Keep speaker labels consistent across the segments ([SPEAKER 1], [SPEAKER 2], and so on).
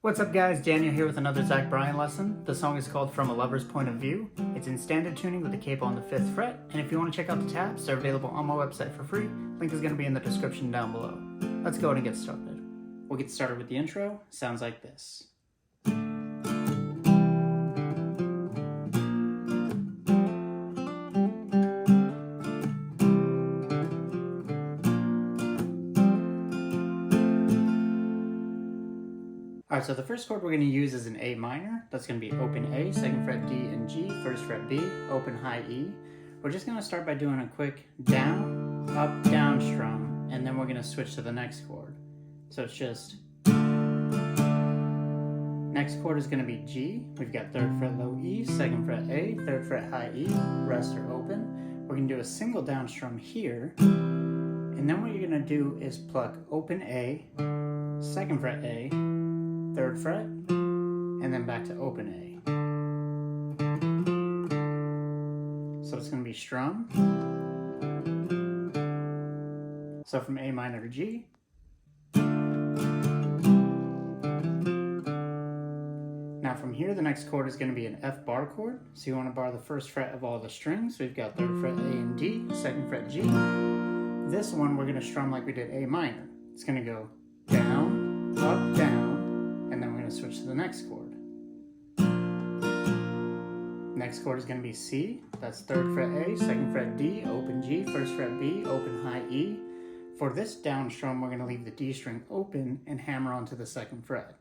[SPEAKER 1] What's up guys, Daniel here with another Bryan lesson. The song is called From a Lover's Point of View. It's in standard tuning with the capo on the 5th fret, and if you want to check out the tabs, they're available on my website for free. Link is going to be in the description down below. Let's go ahead and get started. We'll get started with the intro. Sounds like this. Alright, so the first chord we're going to use is an A minor. That's going to be open A, 2nd fret D and G, 1st fret B, open high E. We're just going to start by doing a quick down, up, down strum, and then we're going to switch to the next chord. So it's just... Next chord is going to be G. We've got 3rd fret low E, 2nd fret A, 3rd fret high E, rest are open. We're going to do a single down strum here, and then what you're going to do is pluck open A, 2nd fret A, 3rd fret, and then back to open A. So it's going to be strum. So from A minor to G. Now from here, the next chord is going to be an F bar chord. So you want to bar the 1st fret of all the strings. So we've got 3rd fret A and D, 2nd fret G. This one we're going to strum like we did A minor. It's going to go down, up, down, and then we're going to switch to the next chord. Next chord is going to be C. That's 3rd fret A, 2nd fret D, open G, 1st fret B, open high E. For this down strum, we're going to leave the D string open and hammer onto the 2nd fret.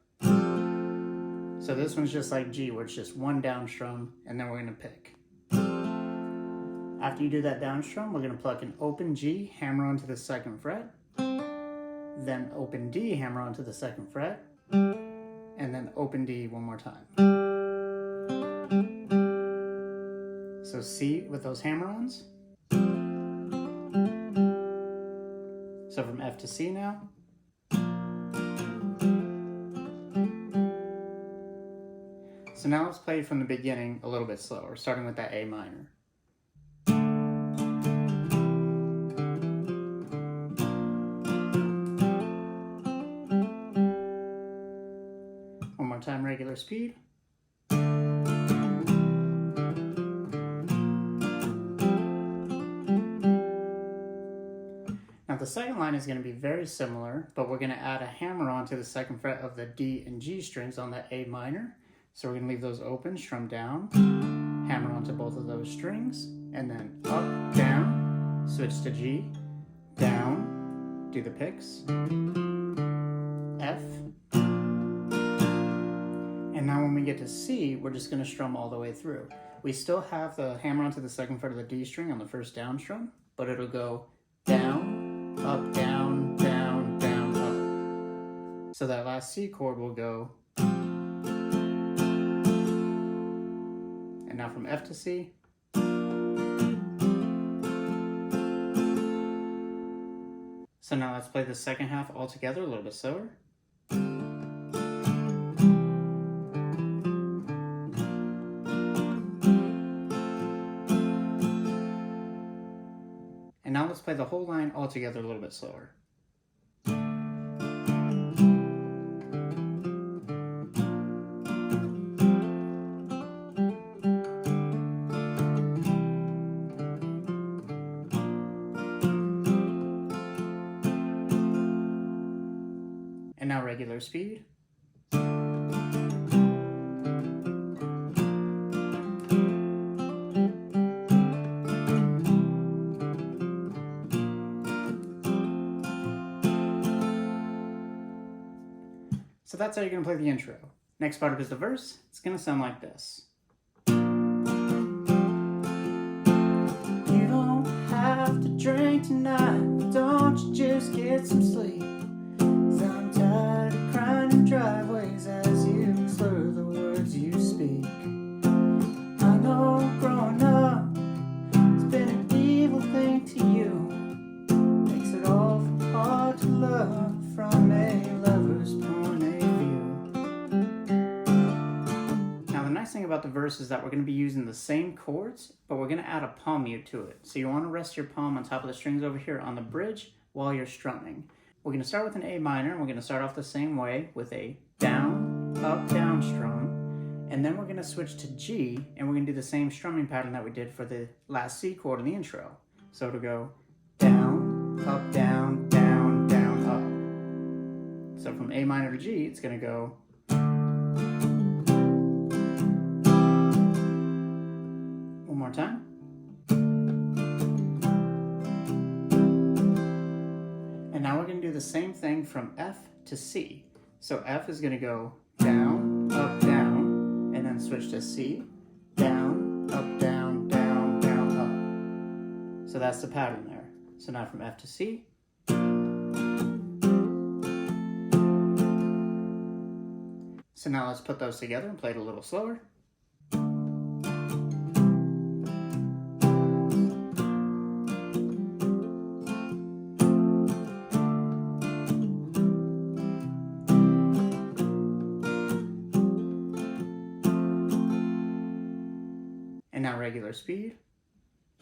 [SPEAKER 1] So this one's just like G, where it's just one down strum, and then we're going to pick. After you do that down strum, we're going to pluck an open G, hammer onto the 2nd fret, then open D, hammer onto the 2nd fret, and then open D one more time. So C with those hammer-ons. So from F to C now. So now let's play from the beginning a little bit slower, starting with that A minor. One more time, regular speed. Now the second line is going to be very similar, but we're going to add a hammer on to the 2nd fret of the D and G strings on that A minor. So we're going to leave those open, strum down, hammer onto both of those strings, and then up, down, switch to G, down, do the picks, F, and now when we get to C, we're just going to strum all the way through. We still have the hammer onto the 2nd fret of the D string on the first down strum, but it'll go down, up, down, down, down, up. So that last C chord will go. And now from F to C. So now let's play the second half all together a little bit slower. And now let's play the whole line all together a little bit slower. And now regular speed. So that's how you're going to play the intro. Next part up is the verse. It's going to sound like this. You don't have to drink tonight. Don't you just get some sleep? 'Cause I'm tired of crying in driveways as you slur the words you speak. I know growing up it's been an evil thing to you. Makes it awful hard to love from a lover's point of view. Now the nice thing about the verse is that we're going to be using the same chords, but we're going to add a palm mute to it. So you want to rest your palm on top of the strings over here on the bridge while you're strumming. We're going to start with an A minor, and we're going to start off the same way with a down, And then we're going to switch to G, and we're going to do the same strumming pattern that we did for the last C chord in the intro. So it'll go down, up, down, down, down, up. So from A minor to G, it's going to go. One more time. And now we're going to do the same thing from F to C. So F is going to go down, up, down, and then switch to C, down, up, down, down, down, up. So that's the pattern there. So now from F to C. So now let's put those together and play it a little slower. And now regular speed.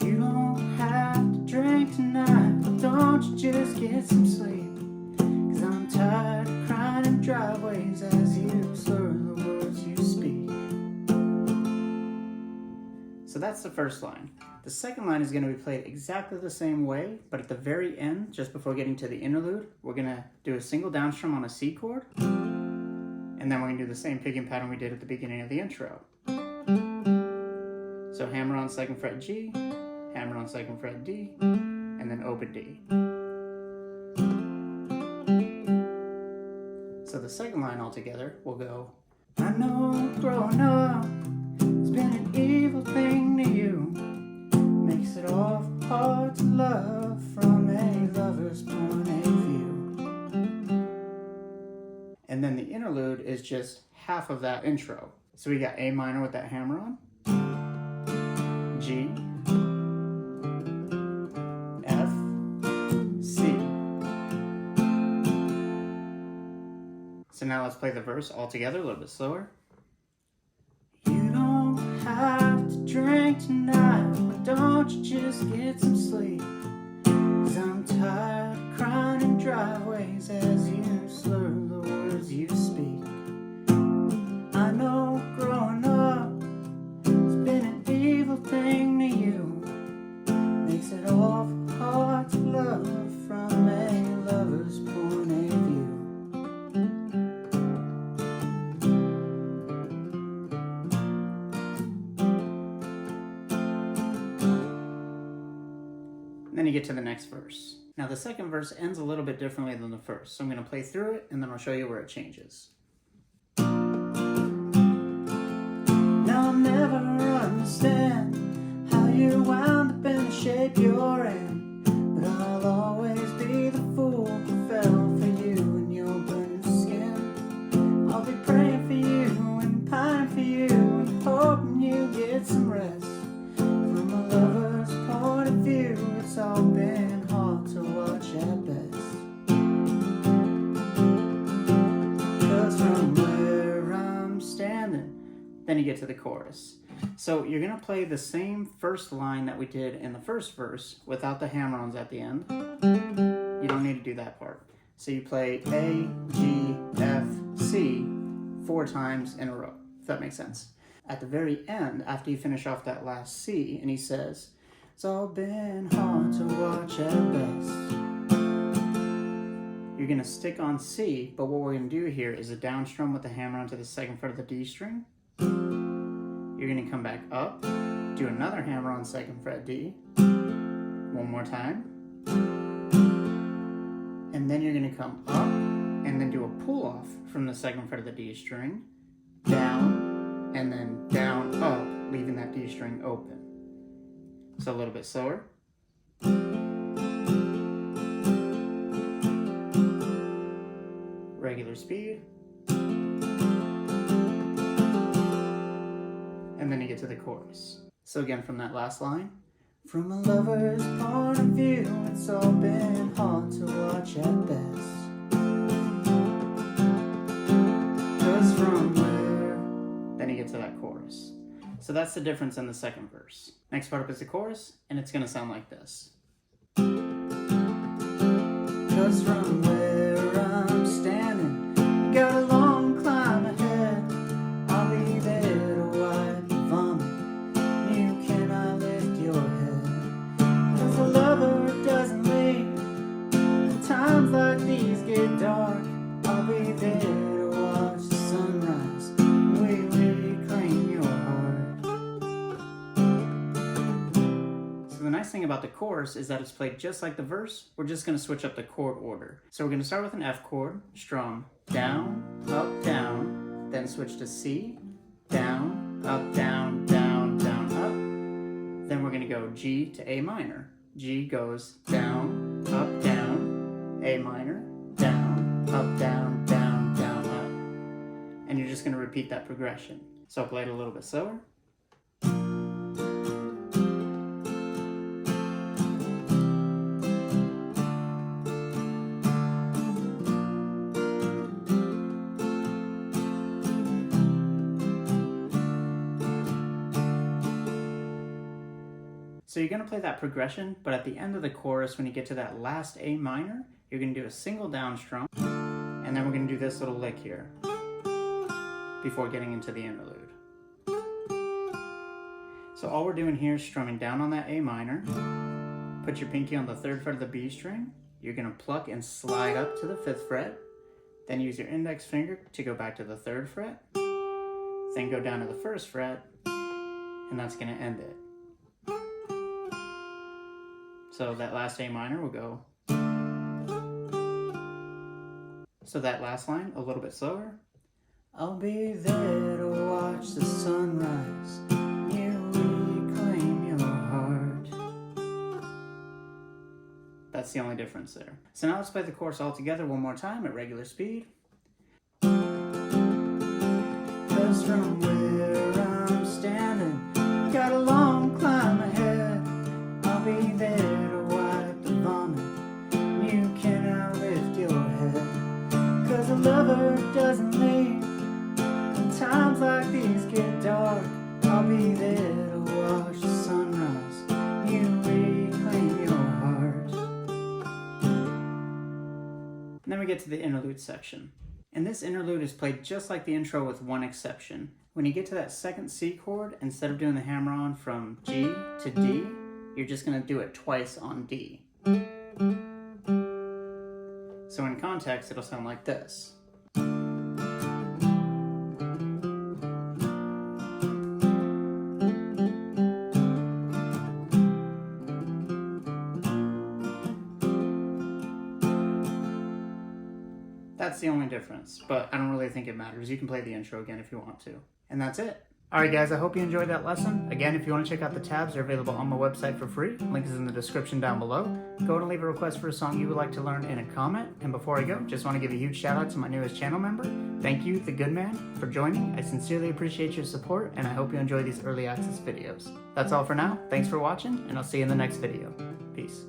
[SPEAKER 1] You don't have to drink tonight, but don't you just get some sleep? 'Cause I'm tired of crying in driveways as you slur the words you speak. So that's the first line. The second line is going to be played exactly the same way, but at the very end, just before getting to the interlude, we're going to do a single down strum on a C chord, and then we're going to do the same picking pattern we did at the beginning of the intro. So hammer on 2nd fret G, hammer on 2nd fret D, and then open D. So the second line altogether will go, I know growing up has been an evil thing to you. Makes it awful hard to love from a lover's point of view. And then the interlude is just half of that intro. So we got A minor with that hammer on, G, F, C. So now let's play the verse all together, a little bit slower. You don't have to drink tonight, but don't you just get some sleep? 'Cause I'm tired of crying in driveways as you slur the words you speak. I know growing up has been an evil thing to you. Makes it awful hard to love from a lover's point of view. And then you get to the next verse. Now the second verse ends a little bit differently than the first, so I'm going to play through it and then I'll show you where it changes. Now I'll never understand how you wound up in the shape you're in, but I'll always be the fool who fell for you in your burning skin. I'll be praying for you and pining for you and hoping you get some rest. From a lover's point of view, it's all been hard to watch at best. 'Cause from where I'm standing, then you get to the chorus. So you're going to play the same first line that we did in the first verse without the hammer-ons at the end. You don't need to do that part. So you play A, G, F, C 4 times in a row, if that makes sense. At the very end, after you finish off that last C, and he says, it's all been hard to watch at best. You're going to stick on C, but what we're going to do here is a down strum with the hammer onto the 2nd fret of the D string. You're going to come back up, do another hammer on 2nd fret D, one more time, and then you're going to come up and then do a pull off from the 2nd fret of the D string, down, and then down, up, leaving that D string open. So a little bit slower. Regular speed. And then you get to the chorus. So again, from that last line. From a lover's point of view, it's all been hard to watch at best. 'Cause from where... Then you get to that chorus. So that's the difference in the second verse. Next part up is the chorus, and it's going to sound like this. 'Cause from where I'm standing, got a long climb ahead. I'll be there about the chorus is that it's played just like the verse. We're just going to switch up the chord order. So we're going to start with an F chord, strum, down, down, then switch to C, down, down, down, down, up. Then we're going to go G to A minor. G goes down, down, A minor, down, down, down, down, up. And you're just going to repeat that progression. So I'll play it a little bit slower. So you're going to play that progression, but at the end of the chorus, when you get to that last A minor, you're going to do a single down strum, and then we're going to do this little lick here before getting into the interlude. So all we're doing here is strumming down on that A minor, put your pinky on the 3rd fret of the B string, you're going to pluck and slide up to the 5th fret, then use your index finger to go back to the 3rd fret, then go down to the 1st fret, and that's going to end it. So that last A minor will go. So that last line, a little bit slower. I'll be there to watch the sunrise. You reclaim your heart. That's the only difference there. So now let's play the chorus all together one more time at regular speed. 'Cause from where I'm standing, got a long climb ahead. I'll be there to wipe the vomit. You cannot lift your head. 'Cause a lover doesn't leave. When times like these get dark, I'll be there to watch the sunrise. You reclaim your heart. And then we get to the interlude section. And this interlude is played just like the intro with one exception. When you get to that second C chord, instead of doing the hammer-on from G to D, you're just going to do it twice on D. So in context, it'll sound like this. That's the only difference, but I don't really think it matters. You can play the intro again if you want to. And that's it. Alright guys, I hope you enjoyed that lesson. Again, if you want to check out the tabs, they're available on my website for free. Link is in the description down below. Go ahead and leave a request for a song you would like to learn in a comment. And before I go, just want to give a huge shout out to my newest channel member. Thank you, The Good Man, for joining. I sincerely appreciate your support, and I hope you enjoy these early access videos. That's all for now. Thanks for watching, and I'll see you in the next video. Peace.